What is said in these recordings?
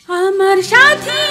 আমার সাথী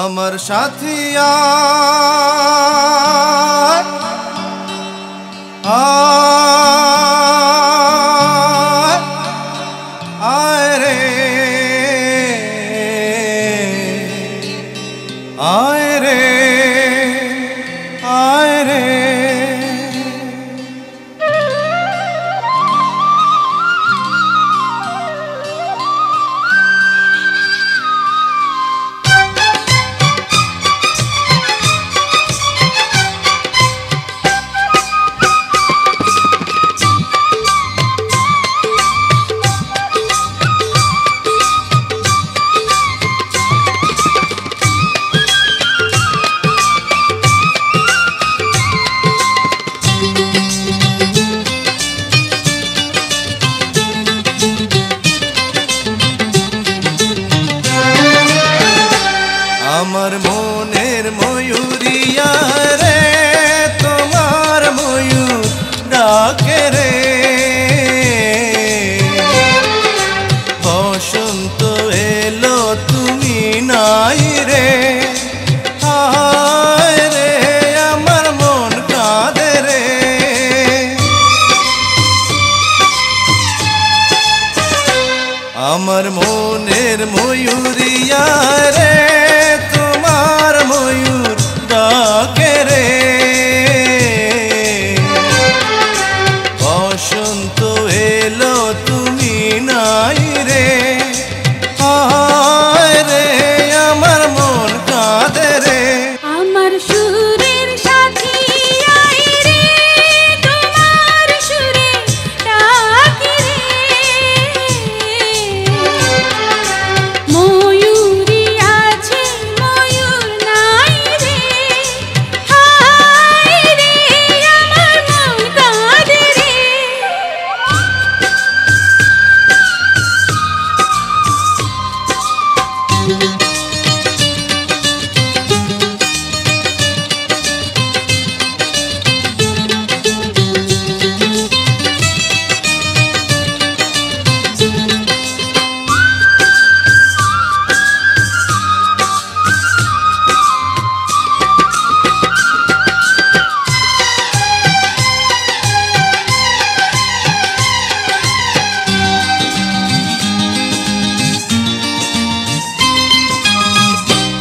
আমার সাথী আয় রে আয় রে আয় রে আমার মনের ময়ূরিয়া রে তোমার ময়ূর ডাকে রে বসন্ত এলো তুমি নাই রে হায় রে আমার মন কাঁদে রে আমার মনের ময়ূরিয়া রে তোমার ময়ূর ডাকে রে বসন্ত এলো তুমি নাই রে হায় রে আমার মন কাঁদে রে আমার সুরের সাথী আয় রে তোমার সুরে ডাকে রে ময়ূরী আছে ময়ূর নাই রে হায় রে আমার মন কাঁদে রে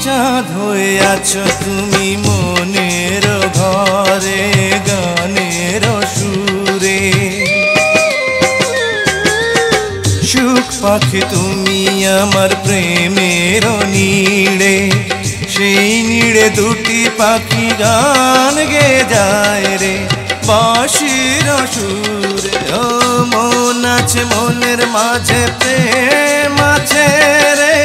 চাঁদ হয়ে আছো তুমি মনের ঘরে গানের সুরে সুখ পাখি তুমি আমার প্রেমের নীড়ে সেই নীড়ে দুটি পাখি গান গে যায় রে বাঁশির সুরে ও মন আছে মনের মাঝে প্রেম আছে রে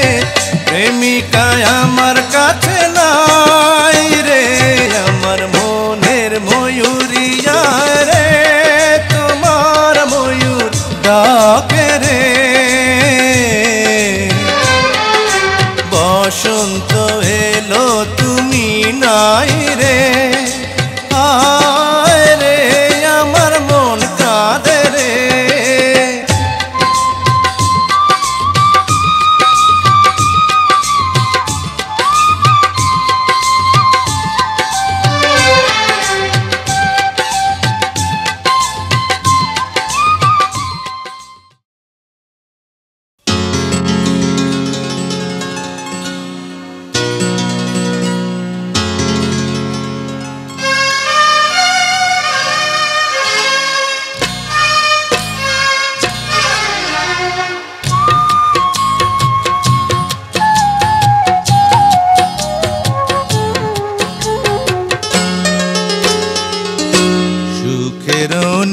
প্রেমিকায় আমার কাছে নাই রে আমার মনের ময়ূরিয়া রে তোমার ময়ূর ডাকে রে বসন্ত এলো তুমি নাই রে হায় রে আমার মন কাঁদে রে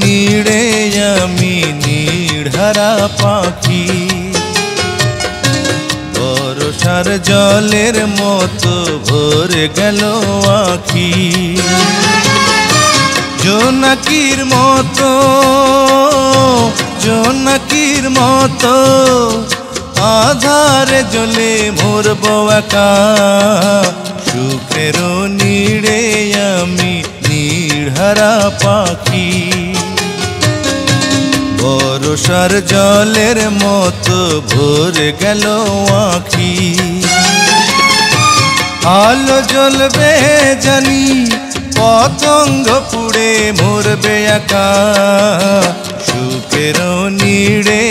নীড়ে আমি নীড়হারা পাখি বর্ষার জলের মতো ভরে গেল আখি জোনাকির মতো জোনাকির মতো আধারে জ্বলে মরব একা সুখের নীড়ে আমি নীড়হারা পাখি বর্ষার জলের মতো ভরে গেল আখি আলো জ্বলবে জানি পতঙ্গ পুড়ে মরবে একা সুখের নিড়ে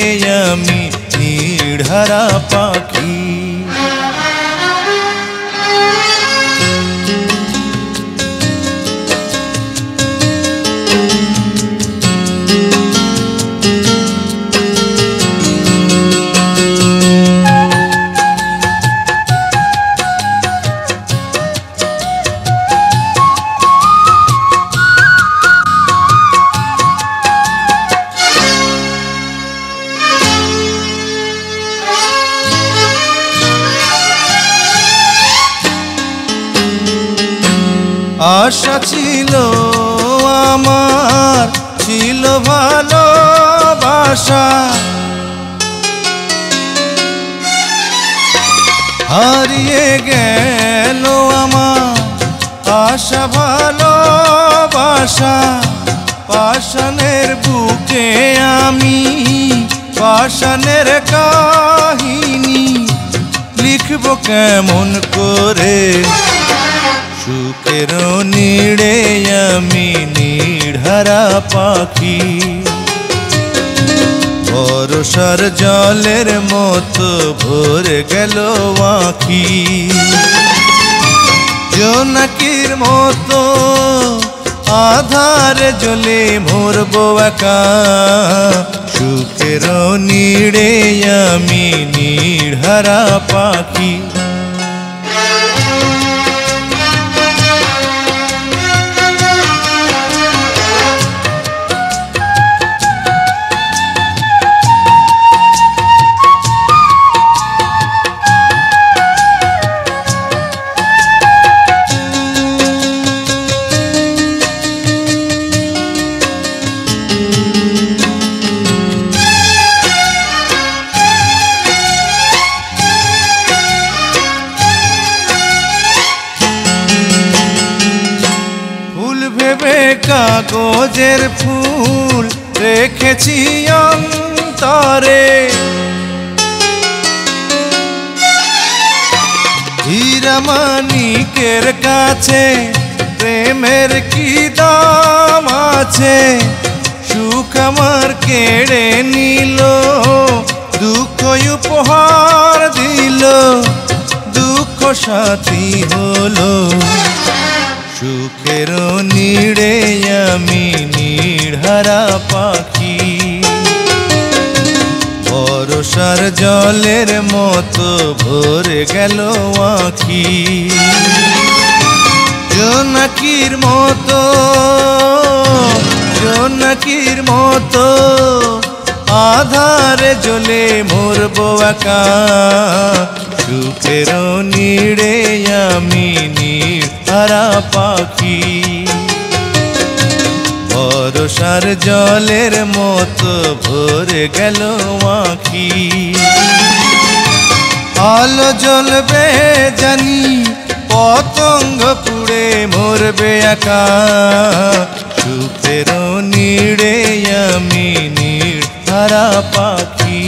আমি নির্ধারা পাখি আশা ছিল আমার ছিল ভালোবাসা হারিয়ে গেল আমার আশা ভালোবাসা পাষাণের বুকে আমি পাষাণের কাহিনী লিখব কেমন করে সুখের নিড়ে আমি নির্ধারা পাখি বর্ষার জলের মতো ভরে গেল আঁখি জোনাকির মতো আধারে জ্বলে মরবো একা সুখের নিড়ে আমি নির্ধারা পাখি কাগজের ফুল রেখেছি অন্তরে হীরা মানিকের কাছে প্রেমের কি দাম আছে সুখ আমার কেড়ে নিল দুঃখ উপহার দিল দুঃখ সাথী হলো সুখের নিড়ে আমি নির্ধারা পাখি বর্ষার জলের মতো ভরে গেল আঁখি জোনাকির মতো আধারে জ্বলে মরবো একা সুখের নিড়ে আমি নির্ধারা পাখি বর্ষার জলের মতো ভরে গেল আঁখি আলো জ্বলবে জানি পতঙ্গ পুড়ে মরবে একা সুখের নিড়ে আমি নির্ধারা পাখি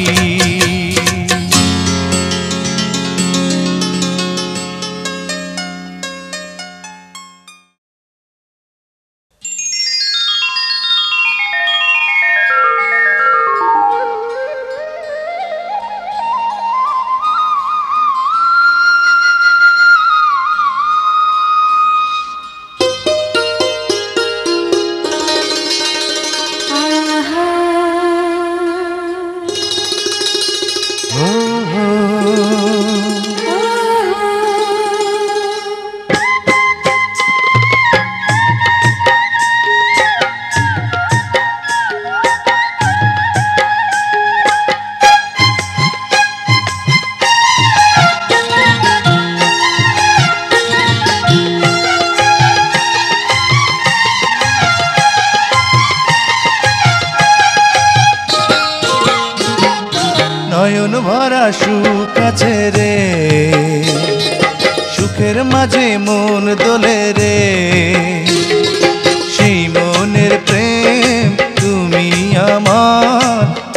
নয়ন ভরা সুখ আছে রে সুখের মাঝে মন দোলে রে সেই মনের প্রেম তুমি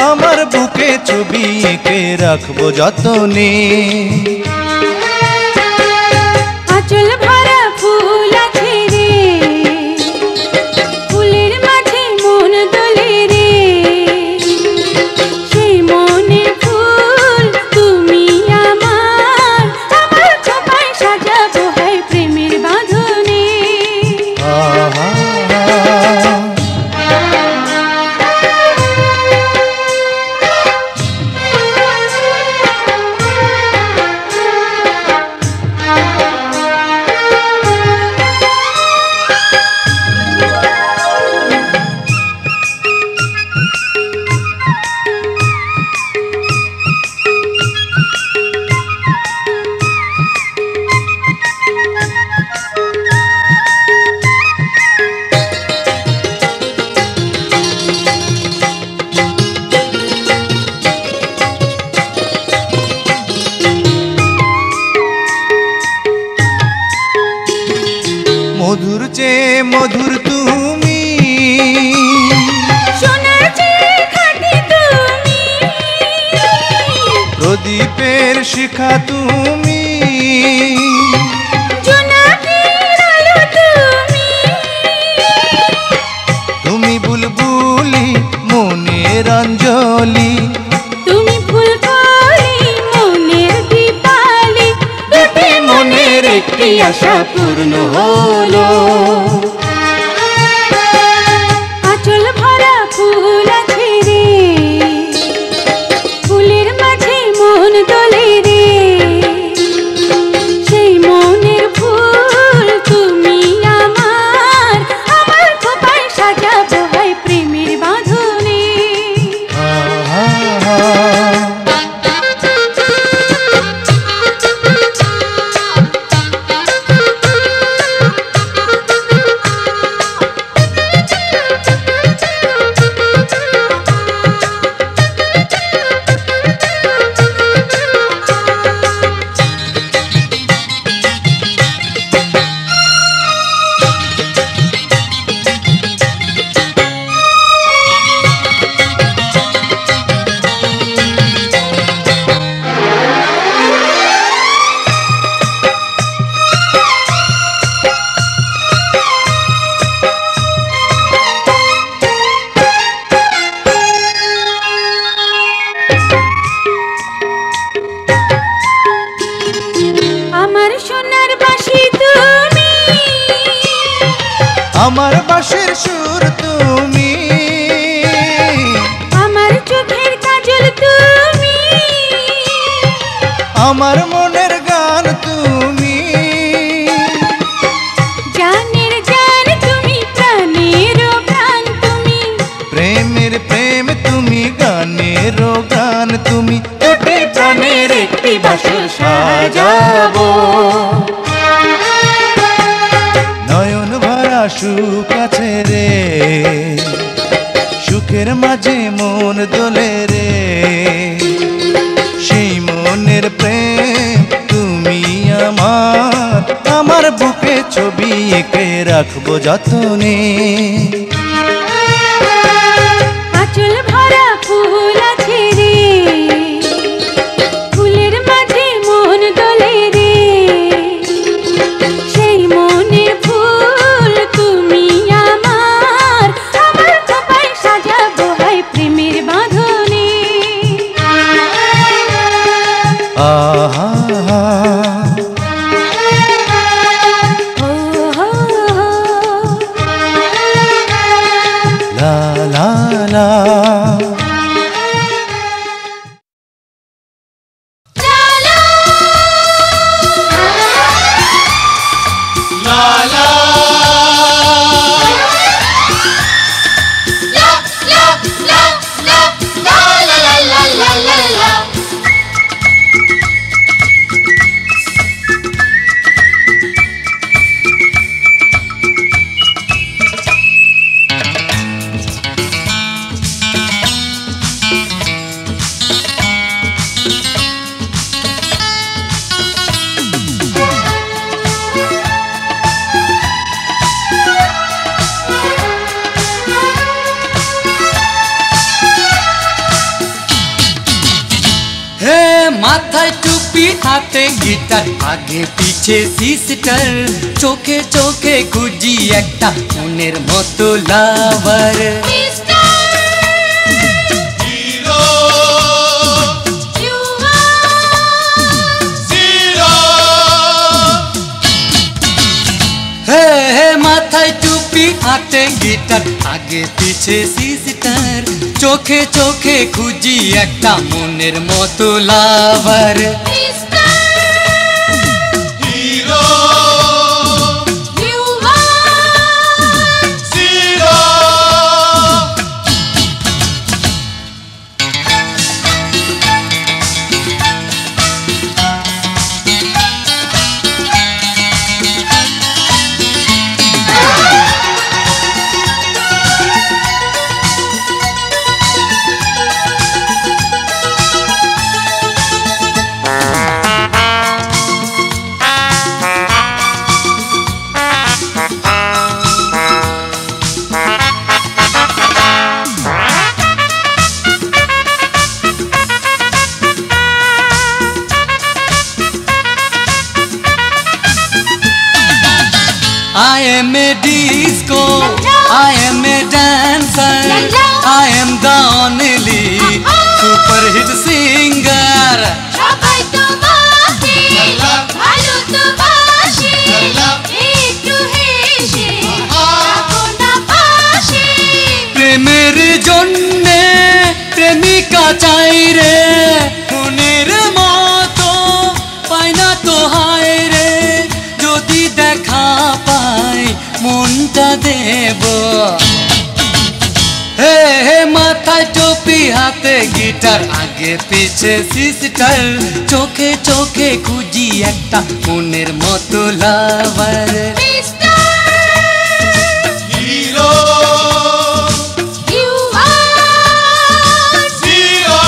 আমার বুকে ছবি এঁকে রাখবো যতনে মধুর তুমি, সোনার চেয়ে খাঁটি তুমি, প্রদীপের শিখা তুমি, জোনাকির আলো তুমি, তুমি বুলবুলি মনের অঞ্জলি, তুমি ফুলকলি মনের দীপালি, দুটি মনের একটি আশা পূর্ণ হলো। আঁচল ভরা ফুল আছে রে, ফুলের মাঝে মন দোলে রে, সেই মনের ফুল তুমি আমার, আমার খোপায় সাজাবো হয় প্রেমের বাঁধনে। আমার সোনার বাঁশি তুমি, আমার বাঁশির সুর তুমি, আমার চোখের কাজল তুমি, আমার মনের গান তুমি, জানের জান তুমি, প্রাণের প্রাণ তুমি, প্রেমের প্রেম তুমি, গানের গান তুমি, দুটি প্রাণের একটি বাসর সাজাবো। নয়ন ভরা সুখ আছে রে, সুখের মাঝে মন দোলে রে, সেই মনের প্রেম তুমি আমার, আমার বুকে ছবি এঁকে রাখবো যতনে। আঁচল ভরা ফুল আছে রে, ফুলের মাঝে মন দোলে রে, সেই মনের ফুল তুমি আমার, আমার খোপায় সাজাবো হয় প্রেমের বাঁধনে। আহা ও হো হো, লা লা লা। মাথায় টুপি হাতে গিটার, আগে পিছে সিস্টার, চোখে চোখে খুঁজি একটা মনের মতো লাভার। মাথায় টুপি হাতে গিটার, আগে পিছে সিস্টার, চোখে চোখে খুঁজি একটা মনের মতো লাভার। চাই রে মনের মতো পাই না তো হায় রে যদি দেখা পাই মনটা দেব হে হে মাথায় টুপি হাতে গিটার আগে পিছে সিস্টার চোখে চোখে খুঁজি একটা মনের মতো লাভার হিরো You are হিরো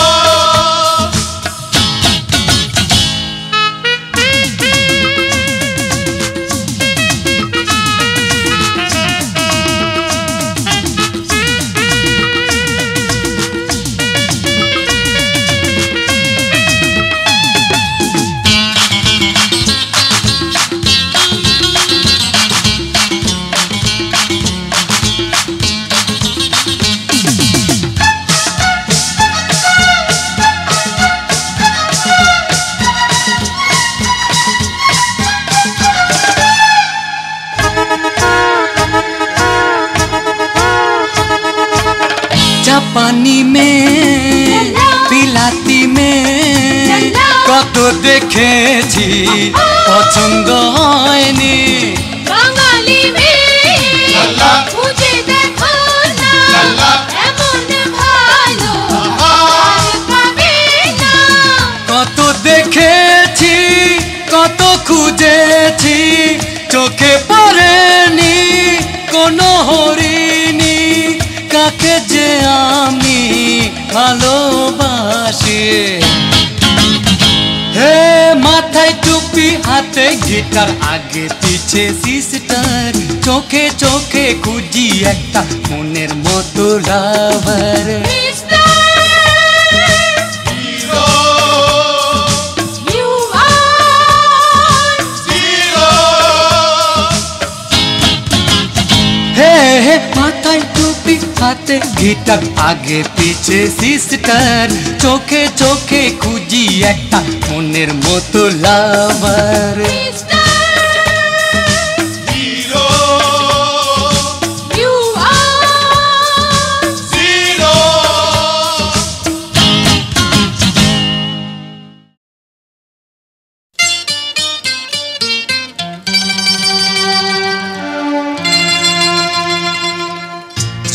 जापानी में বিলাতি में কত দেখেছি পছন্দ হয়নি বাঙালি মেয়ে খুঁজে দেখো না এমন ভালো আর পাবে না কত দেখেছি কত খুঁজেছি চোখে পড়েনি কোনো হরিণী কাকে যে আমি ভালোবাসি হে মাথায় টুপি হাতে গিটার আগে পিছে সিস্টার চোখে চোখে খুঁজি একটা মনের মতো লাভার হিরো You are হিরো হে হে মাথায় টুপি হাতে গিটার আগে পিছে সিস্টার চোখে চোখে খুঁজি একটা মনের মতো লাভার হিরো You are হিরো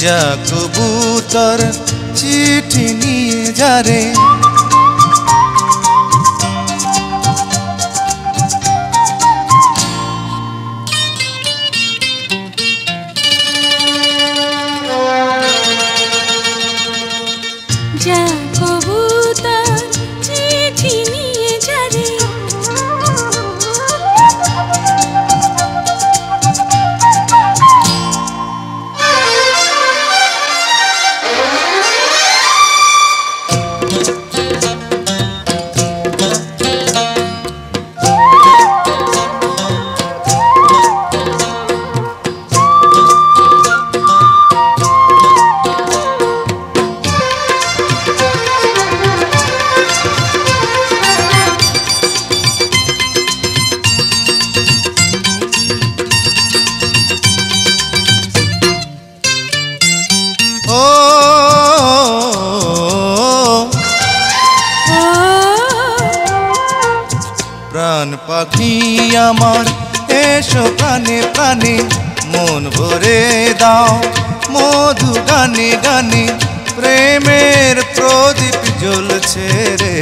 যা কবুতর চিঠি নিয়ে যা রে যা কবুতর চিঠি নিয়ে যা রে ও প্রাণ পাখি আমার এসো প্রাণে প্রাণে মন ভরে দাও মধু গানে গানে প্রেমের প্রদীপ জ্বলছে রে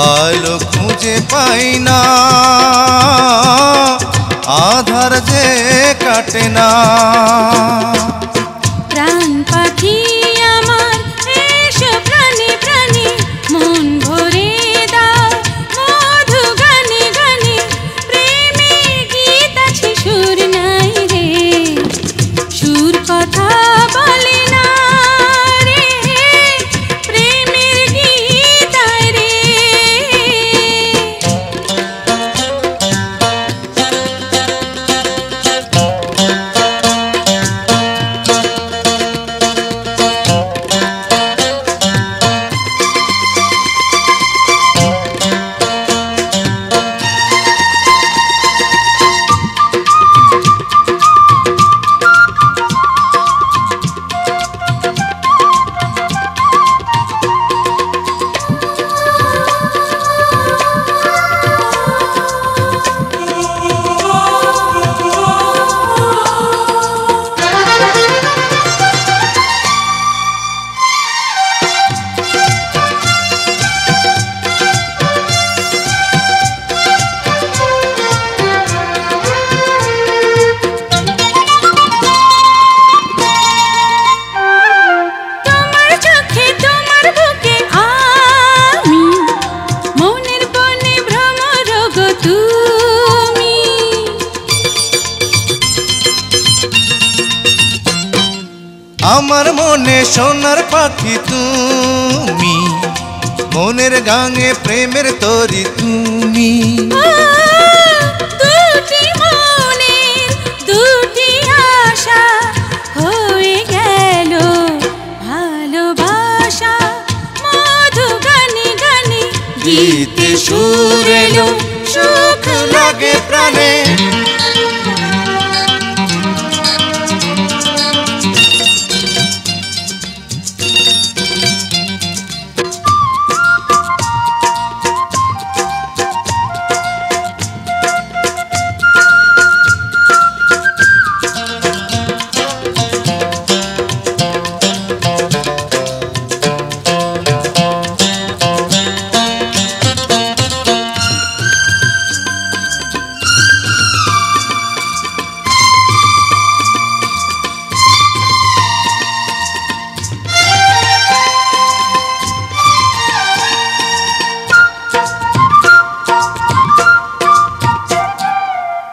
আলো খুঁজে পাই না আধার যে কাটে না প্রাণ পাখি আমার এসো প্রাণে প্রাণে মন ভরে দাও মধু গানে গানে প্রেমের গীত আছে সুর নাই রে সুর কথা বলে না রে প্রেমের গীত রে আমার মনে সোনার পাখি তুমি, মনের গাঙে প্রেমের তরি তুমি। দুটি মনের দুটি আশা হয়ে গেল ভালোবাসা। মধু গানে গানে গীতে সুর এলো, সুখ লাগে প্রাণে।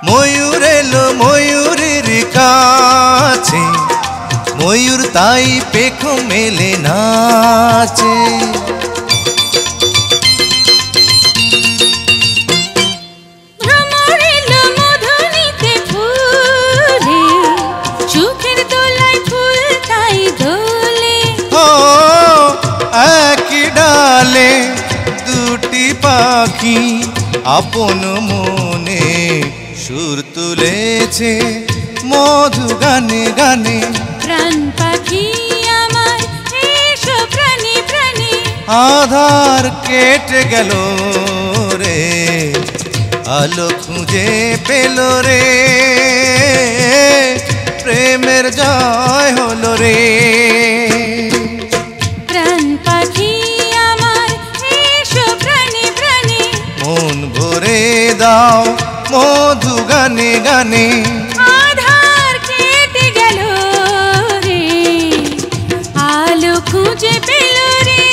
ময়ূর এলো ময়ূরের কাছে, ময়ূর তাই পেখম মেলে নাচে। ভ্রমর এলো মধু নিতে ফুলে, সুখের দোলায় ফুল তাই দোলে। ও একই ডালে দুটি পাখি আপন মনে সুর তুলেছে মধু গানে গানে। প্রাণ পাখি আমার এসো প্রাণে প্রাণে। আধার কেটে গেল রে, আলো খুঁজে পেল রে, প্রেমের জয় হলো রে। প্রাণ পাখি আমার এসো প্রাণে প্রাণে। মন ভরে দাও মধু গানে গানে। আধার কেটে গেল রে, আলো খুঁজে পেল রে,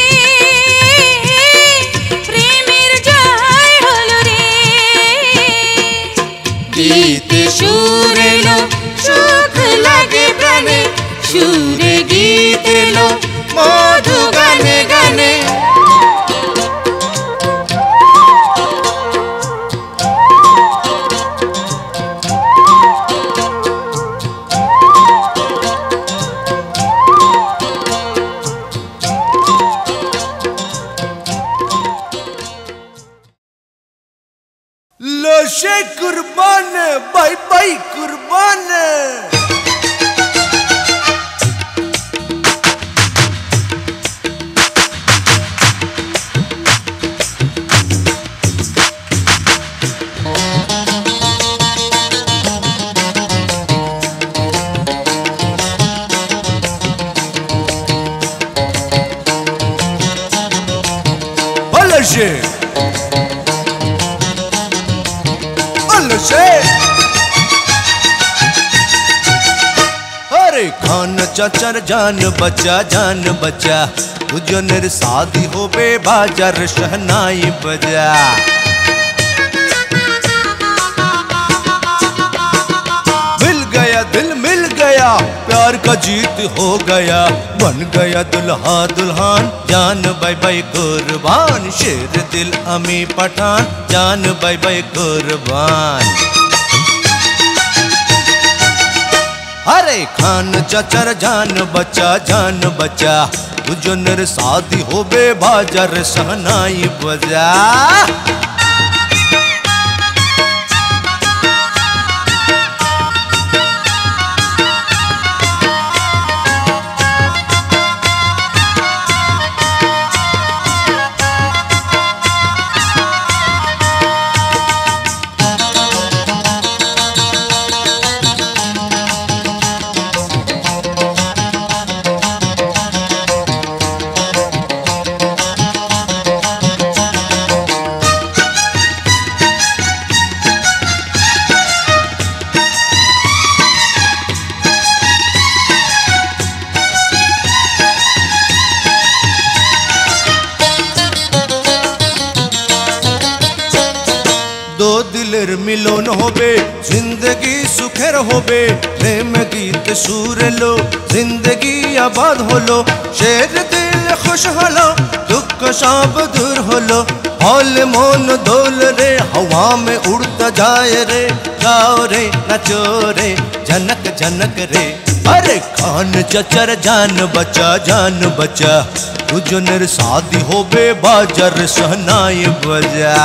প্রেমের জয় হলো রে। গীতে সুর এলো, সুখ লাগে প্রাণে। সুরে গীত এলো মধু গানে গানে। लोशे कुर्बान, बाय बाय कुर्बान। लोशे अरे खान चाचार जान बचा, দুজনের শাদি হবে বাজার শহনাই बजा। मिल गया दिल मिल गया, प्यार का जीत हो गया, बन गया दुल्हा दुल्हन जान बाय बाय कुर्बान। शेर दिल अमी पठान जान बाय बाय कुर्बान। अरे खान चाचार जान बचा, দুজনের শাদি হবে বাজার শহনাই बजा। ফুলের মিলন হবে, জিন্দগি সুখের হবে। প্রেম গীত সুর এলো, জিন্দগি আবাদ হলো। শের দিল খুশ হলো, দুঃখ সব दूर হলো। हौल मोन डोल रे, हवा में उड़ता जाए रे। गाओ रे नचो रे, जनक जनक रे। अरे खान चचर जान बचा, तुझनर शादी होबे बाजार सहनाई बजा।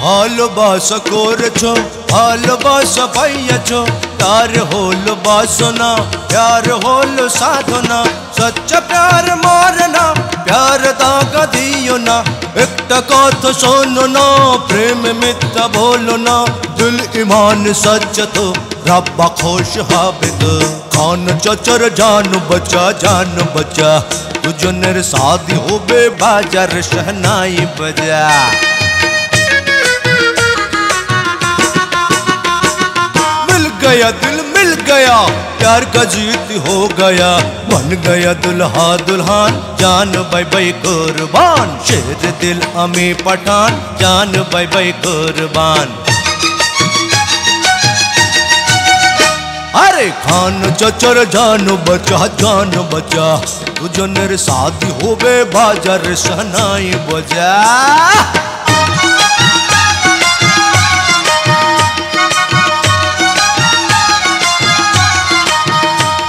ভালোবাসা করেছো, ভালোবাসা পাইয়াছো। তার হলো বাসনা, প্যার হলো সাধনা। সচ্চা প্যার মারনা, প্যার দাগা দিও না। একটা কথা শোনো না, প্রেম মিথ্যা বলো না। দিল ইমান সচ্চ তো রব্বা খুশ হবে তো। খান চচর জান বচা, দুজনের শাদি হবে বাজার শহনাই বজা। गया दिल मिल गया, प्यार का जीत हो गया। बन गया दुल्हा दुल्हन, जान बाई बाई कुर्बान। शेर दिल अमी पठान, जान बाई बाई कुर्बान। अरे खान चचर जान बचा, तुझनर शादी होबे बाजार शहनाई बजा।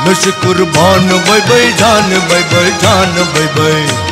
नश कुर्बान बाई बाई जान, बाई बाई जान, बाई बाई।